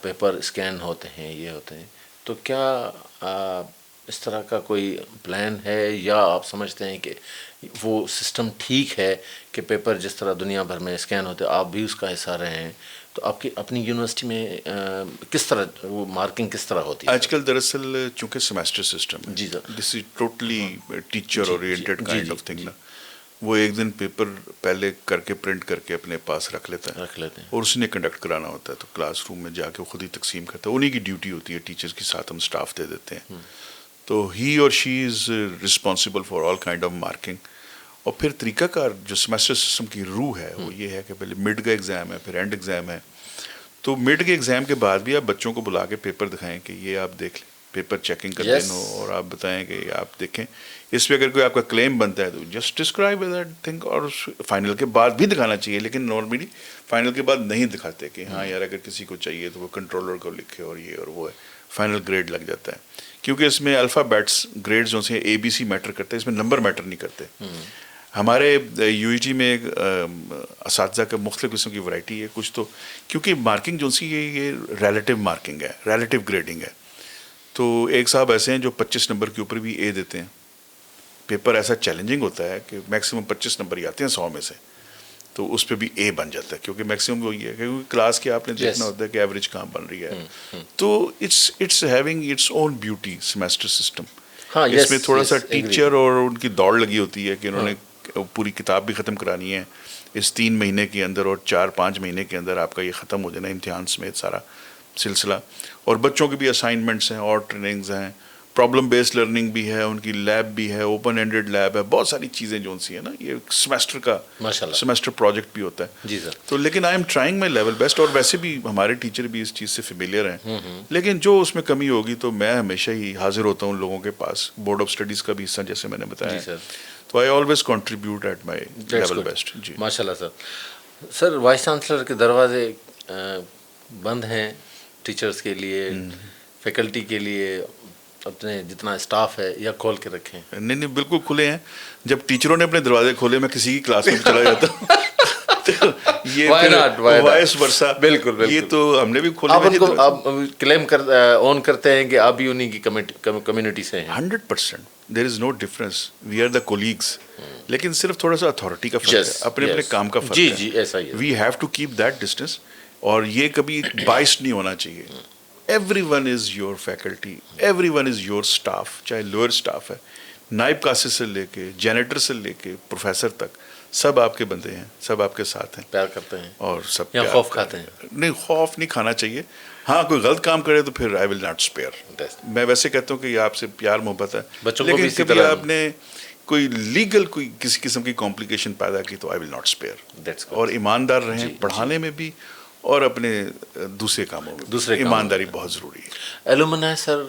پیپر اسکین ہوتے ہیں, یہ ہوتے ہیں, تو کیا اس طرح کا کوئی پلان ہے, یا آپ سمجھتے ہیں کہ وہ سسٹم ٹھیک ہے کہ پیپر جس طرح دنیا بھر میں اسکین ہوتے, آپ بھی اس کا حصہ رہے ہیں, تو آپ کی اپنی یونیورسٹی میں کس طرح وہ مارکنگ کس طرح ہوتی ہے؟ آج کل دراصل چونکہ سیمیسٹر سسٹم ہے, جی sir, this is totally teacher oriented kind of thing نا. وہ ایک دن پیپر پہلے کر کے پرنٹ کر کے اپنے پاس رکھ لیتا ہے, اور اس نے کنڈکٹ کرانا ہوتا ہے, تو کلاس روم میں جا کے خود ہی تقسیم کرتا ہے. انہیں کی ڈیوٹی ہوتی ہے, ٹیچرس کے ساتھ ہم اسٹاف دے دیتے ہیں, تو ہی اور she is responsible for all kind of marking. اور پھر طریقہ کار جو سیمیسٹر سسٹم کی روح ہے وہ یہ ہے کہ پہلے مڈ کا ایگزام ہے, پھر اینڈ ایگزام ہے. تو مڈ کے ایگزام کے بعد بھی آپ بچوں کو بلا کے پیپر دکھائیں کہ یہ آپ دیکھ لیں, پیپر چیکنگ کا دن ہو اور آپ بتائیں کہ آپ دیکھیں اس پہ اگر کوئی آپ کا کلیم بنتا ہے تو جسٹ ڈسکرائب دیٹ تھنگ, اور فائنل کے بعد بھی دکھانا چاہیے, لیکن نارملی فائنل کے بعد نہیں دکھاتے کہ ہاں یار اگر کسی کو چاہیے تو وہ کنٹرولر کو لکھے اور یہ اور وہ ہے, فائنل گریڈ لگ جاتا ہے. کیونکہ اس میں الفابیٹس گریڈ جو سے اے بی سی میٹر کرتے ہیں, اس میں نمبر میٹر نہیں کرتے. ہمارے یو ای ٹی میں اساتذہ کا مختلف قسم کی ورائٹی ہے. کچھ تو کیونکہ مارکنگ جو سی یہ ریلیٹیو مارکنگ ہے, ریلیٹیو گریڈنگ ہے, تو ایک صاحب ایسے ہیں جو 25 نمبر کے اوپر بھی اے دیتے ہیں. پیپر ایسا چیلنجنگ ہوتا ہے کہ میکسیمم 25 نمبر ہی آتے ہیں 100 میں سے, تو اس پہ بھی اے بن جاتا ہے, کیونکہ میکسیمم وہی ہے کیونکہ کلاس کے آپ نے دیکھنا ہوتا ہے کہ ایوریج کہاں بن رہی ہے. تو it's having its own beauty semester system. اس میں تھوڑا سا ٹیچر اور ان کی دوڑ لگی ہوتی ہے کہ انہوں نے پوری کتاب بھی ختم کرانی ہے اس 3 مہینے کے اندر, اور 4-5 مہینے کے اندر آپ کا یہ ختم ہو جانا امتحان سمیت سارا سلسلہ. اور بچوں کی بھی اسائنمنٹس ہیں اور ٹریننگز ہیں, پرابلم بیسڈ لرننگ بھی ہے, ان کی لیب بھی ہے, اوپن اینڈیڈ لیب ہے, بہت ساری چیزیں جو سی ہیں نا, یہ سیمیسٹر کا سیمیسٹر پروجیکٹ بھی ہوتا ہے. جی سر. تو لیکن I am trying my level best, اور ویسے بھی ہمارے ٹیچر بھی اس چیز سے فیملیئر ہیں, لیکن جو اس میں کمی ہوگی تو میں ہمیشہ ہی حاضر ہوتا ہوں لوگوں کے پاس. بورڈ آف اسٹڈیز کا بھی حصہ جیسے میں نے بتایا, تو I always contribute at my level best. جی ماشاء اللہ سر. سر وائس چانسلر کے دروازے بند ہیں ٹیچرس کے لیے, فیکلٹی کے لیے, اپنے جتنا اسٹاف ہے, یا کھول کے رکھیں؟ نہیں بالکل کھلے ہیں. جب ٹیچروں نے اپنے دروازے کھولے میں کسی کی کلاس میں چلا جاتا ہوں. یہ وائس ورثہ, بالکل یہ تو ہم نے بھی کھولے. آپ ان کو آپ کلیم اون کرتے ہیں کہ آپ بھی انہیں کی کمیونٹی سے ہیں؟ 100%. There is no difference, we are the colleagues. لیکن صرف تھوڑا سا اتھارٹی کا فرق ہے, اپنے اپنے کام کا فرق ہے. جی ایسا ہی ہے. We have to keep that distance, اور یہ کبھی بائسڈ نہیں ہونا چاہیے. Everyone is your faculty, everyone is your staff, چاہے لوئر اسٹاف ہے, نائب کاسٹ سے لے کے جینیٹر سے لے کے پروفیسر تک, سب آپ کے بندے ہیں, سب آپ کے ساتھ ہیں, پیار کرتے ہیں, اور سب یا خوف کھاتے ہیں؟ نہیں, خوف نہیں کھانا چاہیے. ہاں کوئی غلط کام کرے تو پھر آئی ول ناٹ اسپیئر. میں ویسے کہتا ہوں کہ یہ آپ سے پیار محبت ہے, لیکن کبھی آپ نے کوئی لیگل کوئی کسی قسم کی کمپلیکیشن پیدا کی تو آئی ول ناٹ اسپیئر. اور ایماندار رہیں پڑھانے میں بھی اور اپنے دوسرے کاموں میں. ایمانداری بہت ضروری ہے. ایلومنائی سر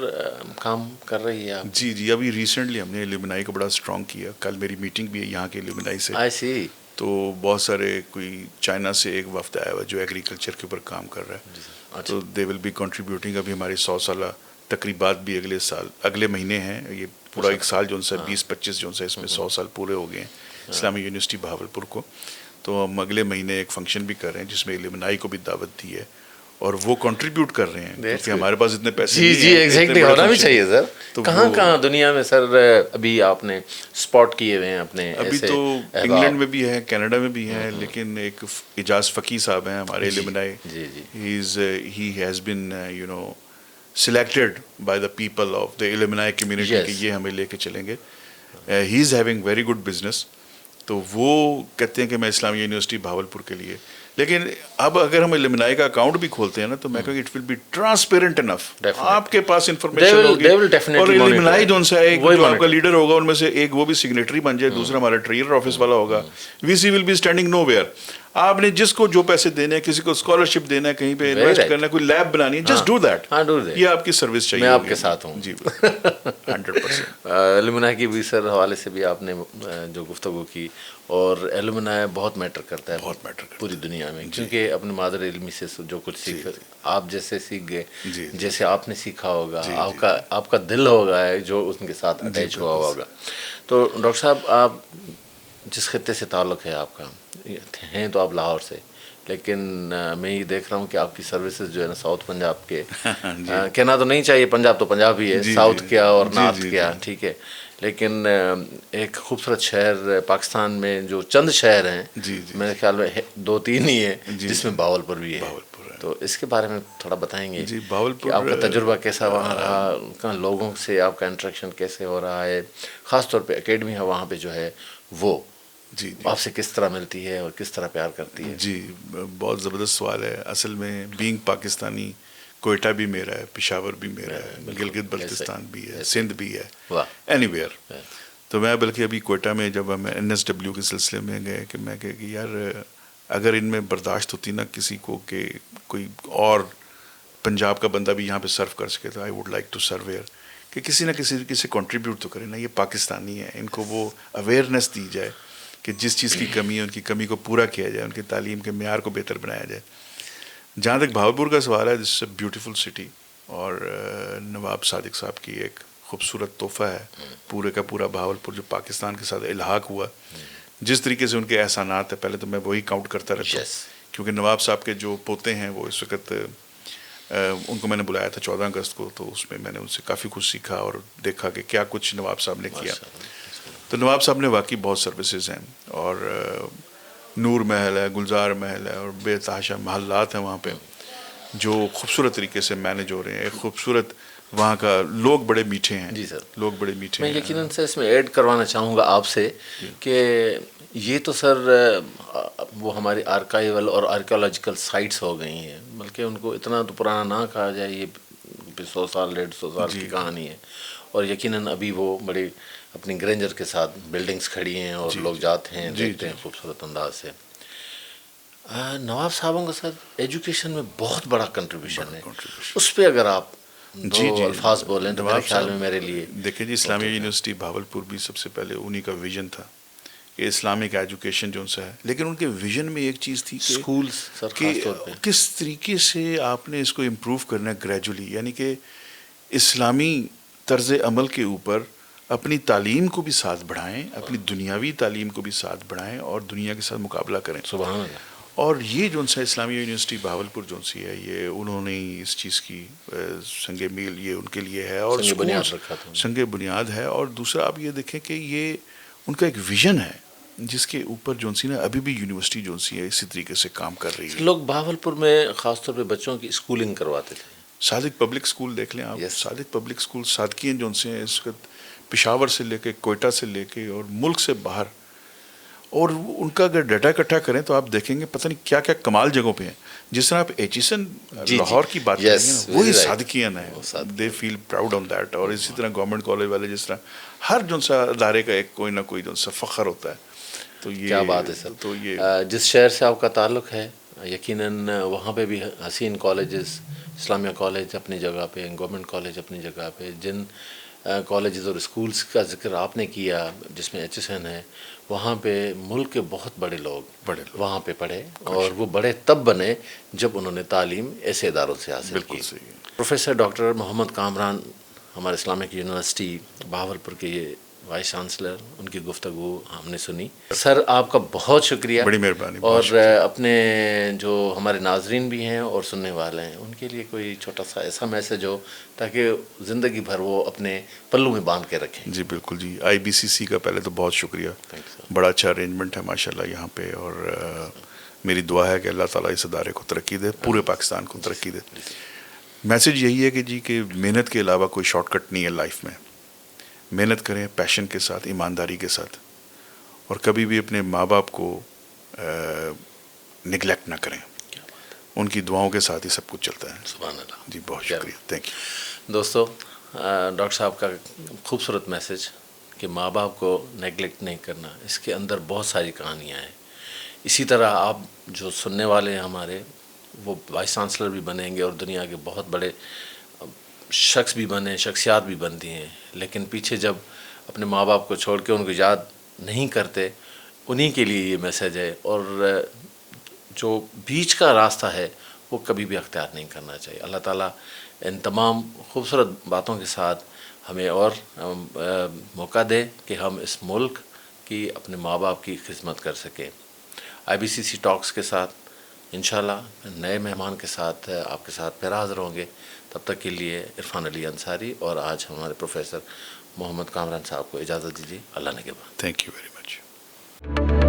کام کر رہی ہے آپ؟ جی ابھی ریسنٹلی ہم نے ایلومنائی کو بڑا اسٹرانگ کیا. کل میری میٹنگ بھی ہے یہاں کے ایلومنائی سے. آئی سی. تو بہت سارے کوئی چائنا سے ایک وفد آیا ہوا جو ایگریکلچر کے اوپر کام کر رہا ہے, تو دے ول بی کنٹریبیوٹنگ. ابھی ہماری 100 سالہ تقریبات بھی اگلے مہینے ہیں. یہ پورا ایک سال جو ان سے 20-25 جو سے اس میں 100 سال پورے ہو گئے ہیں اسلامی یونیورسٹی بہاولپور کو. تو ہم اگلے مہینے ایک فنکشن بھی کر رہے ہیں جس میں ایلومنائی کو بھی دعوت دی ہے, اور وہ کنٹریبیوٹ کر رہے ہیں کیونکہ ہمارے پاس اتنے پیسے نہیں ہیں. جی ایگزیکٹلی, ہونا بھی چاہیے سر. کہاں دنیا میں سر ابھی آپ نے اسپاٹ کیے ہوئے ہیں اپنے؟ ابھی تو انگلینڈ میں بھی ہے, کینیڈا میں بھی ہے, لیکن ایک اجاز فقی صاحب ہیں ہمارے ایلومنائی. He has been selected by the people of the alumni community کہ یہ ہمیں لے کے چلیں گے. he is having very good business. تو وہ کہتے ہیں کہ میں اسلامی یونیورسٹی بہاولپور کے لیے, لیکن اب اگر ہم ایلومنائی کا اکاؤنٹ بھی کھولتے ہیں نا تو میں کہوں گی اٹ ول بی ٹرانسپیرنٹ انف. آپ کے پاس انفارمیشن ہوگی, اور ایلومنائی جو سے ایک جو آپ کا لیڈر ہوگا ان میں سے ایک وہ بھی سگنیٹری بن جائے, دوسرا ہمارا ٹریئر آفس والا ہوگا. We see will be standing nowhere. آپ نے جس کو جو پیسے دینے ہیں, کسی کو اسکالرشپ دینا ہے, کہیں پہ انویسٹ کرنا ہے, کوئی لیب بنانی ہے, جسٹ ڈو دیٹ. یہ آپ کی سروس چاہیے. میں آپ کے ساتھ ہوں. جی 100%. ایلومنائی کی بھی سر حوالے سے بھی آپ نے جو گفتگو کی, اور ایلومنائی بہت میٹر کرتا ہے, بہت میٹر کرتا ہے پوری دنیا میں, کیونکہ اپنے مادر علمی سے جو کچھ سیکھ آپ جیسے سیکھ گئے, جیسے آپ نے سیکھا ہوگا, آپ کا دل ہوگا جو ان کے ساتھ اٹیچ ہوا ہوگا. تو ڈاکٹر صاحب, آپ جس خطے سے تعلق ہے آپ کا, ہیں تو آپ لاہور سے, لیکن میں یہ دیکھ رہا ہوں کہ آپ کی سروسز جو ہے نا ساؤتھ پنجاب کے, کہنا تو نہیں چاہیے, پنجاب تو پنجاب ہی ہے, ساؤتھ کیا اور نارتھ کیا, ٹھیک ہے, لیکن ایک خوبصورت شہر پاکستان میں جو چند شہر ہیں, میرے خیال میں 2-3 ہی ہیں جس میں بہاولپور بھی ہے. تو اس کے بارے میں تھوڑا بتائیں گے کہ آپ کا تجربہ کیسا وہاں رہا, لوگوں سے آپ کا انٹریکشن کیسے ہو رہا ہے, خاص طور پہ اکیڈمی ہے وہاں پہ جو ہے وہ آپ سے کس طرح ملتی ہے اور کس طرح پیار کرتی ہے؟ جی بہت زبردست سوال ہے. اصل میں بینگ پاکستانی, کوئٹہ بھی میرا ہے, پشاور بھی میرا ہے, گلگت بلتستان بھی ہے, سندھ بھی ہے, اینی ویئر. تو میں بلکہ ابھی کوئٹہ میں جب ہم NSW کے سلسلے میں گئے کہ میں کہ یار اگر ان میں برداشت ہوتی نا کسی کو کہ کوئی اور پنجاب کا بندہ بھی یہاں پہ سرو کر سکے تو I would like to serve here کہ کسی نہ کسی طریقے سے کنٹریبیوٹ تو کریں نا. یہ پاکستانی ہے, ان کو وہ اویئرنیس دی جائے کہ جس چیز کی کمی ہے ان کی کمی کو پورا کیا جائے, ان کی تعلیم کے معیار کو بہتر بنایا جائے. جہاں تک بھاولپور کا سوال ہے, دس از اے بیوٹیفل سٹی, اور نواب صادق صاحب کی ایک خوبصورت تحفہ ہے پورے کا پورا بھاولپور جو پاکستان کے ساتھ الحاق ہوا. جس طریقے سے ان کے احسانات ہیں, پہلے تو میں وہی کاؤنٹ کرتا رہتا ہوں, کیونکہ نواب صاحب کے جو پوتے ہیں وہ اس وقت ان کو میں نے بلایا تھا 14 اگست کو, تو اس میں میں نے ان سے کافی کچھ سیکھا اور دیکھا کہ کیا کچھ نواب صاحب نے کیا. تو نواب صاحب نے واقعی بہت سروسز ہیں, اور نور محل ہے, گلزار محل ہے, اور بے تحاشا محلات ہیں وہاں پہ جو خوبصورت طریقے سے مینیج ہو رہے ہیں. ایک خوبصورت وہاں کا, لوگ بڑے میٹھے ہیں. جی سر, لوگ بڑے میٹھے ہیں. میں یقیناً سے اس میں ایڈ کروانا چاہوں گا آپ سے کہ یہ تو سر وہ ہماری آرکائیول اور آرکیولوجیکل سائٹس ہو گئی ہیں, بلکہ ان کو اتنا تو پرانا نہ کہا جائے, یہ 100 سال 150 سال کی کہانی ہے. اور یقیناً ابھی وہ بڑی اپنی گرینجر کے ساتھ بلڈنگز کھڑی ہیں اور لوگ جاتے ہیں دیکھتے ہیں خوبصورت انداز سے. نواب صاحبوں کا سر ایجوکیشن میں بہت بڑا کنٹریبیوشن ہے, اس پہ اگر آپ دو الفاظ بولیں تو میرے خیال میں میرے لیے دیکھیں جی, اسلامیہ یونیورسٹی بھاولپور بھی سب سے پہلے انہی کا ویژن تھا کہ اسلامک ایجوکیشن جو ان سے ہے, لیکن ان کے ویژن میں ایک چیز تھی کہ کس طریقے سے آپ نے اس کو امپروو کرنا ہے گریجولی, یعنی کہ اسلامی طرز عمل کے اوپر اپنی تعلیم کو بھی ساتھ بڑھائیں, اپنی دنیاوی تعلیم کو بھی ساتھ بڑھائیں اور دنیا کے ساتھ مقابلہ کریں. سبحان اللہ. اور یہ جو سا اسلامیہ یونیورسٹی بھاولپور جو سی ہے, یہ انہوں نے اس چیز کی سنگ میل یہ ان کے لیے ہے, اور سنگ بنیاد ہے. اور دوسرا آپ یہ دیکھیں کہ یہ ان کا ایک ویژن ہے جس کے اوپر جو سی نا ابھی بھی یونیورسٹی جو سی ہے اسی طریقے سے کام کر رہی ہے. لوگ بھاولپور میں خاص طور پہ بچوں کی اسکولنگ کرواتے تھے. صادق پبلک اسکول دیکھ لیں آپ, صادق پبلک اسکول صادقین جو سے ہیں اس وقت پشاور سے لے کے کوئٹہ سے لے کے اور ملک سے باہر, اور ان کا اگر ڈیٹا اکٹھا کریں تو آپ دیکھیں گے پتہ نہیں کیا کیا کمال جگہوں پہ ہیں. جس طرح آپ ایچیسن لاہور کی بات کریں گے نا, وہی صادقین ہیں, دے فیل پراؤڈ آن دیٹ. اور اسی طرح گورنمنٹ کالج والے, جس طرح ہر جو سا ادارے کا ایک کوئی نہ کوئی جو سا فخر ہوتا ہے. تو یہ کیا بات ہے سر. تو یہ جس شہر سے آپ کا تعلق ہے یقیناً وہاں پہ بھی حسین کالجز, اسلامیہ کالج اپنی جگہ پہ, گورنمنٹ کالج اپنی جگہ پہ, جن کالجز اور اسکولس کا ذکر آپ نے کیا جس میں HSN ہے, وہاں پہ ملک کے بہت بڑے لوگ وہاں پہ پڑھے, اور وہ بڑے تب بنے جب انہوں نے تعلیم ایسے اداروں سے حاصل کی. پروفیسر ڈاکٹر محمد کامران ہمارے اسلامک یونیورسٹی بھاولپور کے یہ وائس چانسلر, ان کی گفتگو ہم نے سنی. سر آپ کا بہت شکریہ, بڑی مہربانی. اور اپنے جو ہمارے ناظرین بھی ہیں اور سننے والے ہیں ان کے لیے کوئی چھوٹا سا ایسا میسج ہو تاکہ زندگی بھر وہ اپنے پلوں میں باندھ کے رکھیں. جی بالکل جی, IBCC کا پہلے تو بہت شکریہ, بڑا اچھا ارینجمنٹ ہے ماشاءاللہ یہاں پہ, اور میری دعا ہے کہ اللہ تعالیٰ اس ادارے کو ترقی دے, پورے پاکستان کو ترقی دے. میسج یہی ہے کہ جی کہ محنت کے علاوہ کوئی شارٹ کٹ نہیں ہے لائف میں. محنت کریں پیشن کے ساتھ, ایمانداری کے ساتھ, اور کبھی بھی اپنے ماں باپ کو نگلیکٹ نہ کریں. ان کی دعاؤں کے ساتھ ہی سب کچھ چلتا ہے. سبحان اللہ. جی بہت شکریہ, تھینک یو. دوستو, ڈاکٹر صاحب کا خوبصورت میسج کہ ماں باپ کو نیگلیکٹ نہیں کرنا, اس کے اندر بہت ساری کہانیاں ہیں. اسی طرح آپ جو سننے والے ہیں ہمارے, وہ وائس چانسلر بھی بنیں گے اور دنیا کے بہت بڑے شخص بھی بنے, شخصیات بھی بنتی ہیں, لیکن پیچھے جب اپنے ماں باپ کو چھوڑ کے ان کو یاد نہیں کرتے, انہی کے لیے یہ میسج ہے. اور جو بیچ کا راستہ ہے وہ کبھی بھی اختیار نہیں کرنا چاہیے. اللہ تعالیٰ ان تمام خوبصورت باتوں کے ساتھ ہمیں اور موقع دے کہ ہم اس ملک کی, اپنے ماں باپ کی خدمت کر سکیں. IBCC ٹاکس کے ساتھ انشاءاللہ نئے مہمان کے ساتھ آپ کے ساتھ پھر حاضر ہوں گے. تب تک کے لیے عرفان علی انصاری اور آج ہمارے پروفیسر محمد کامران صاحب کو اجازت دیجیے. اللہ نگہبان. Thank you very much.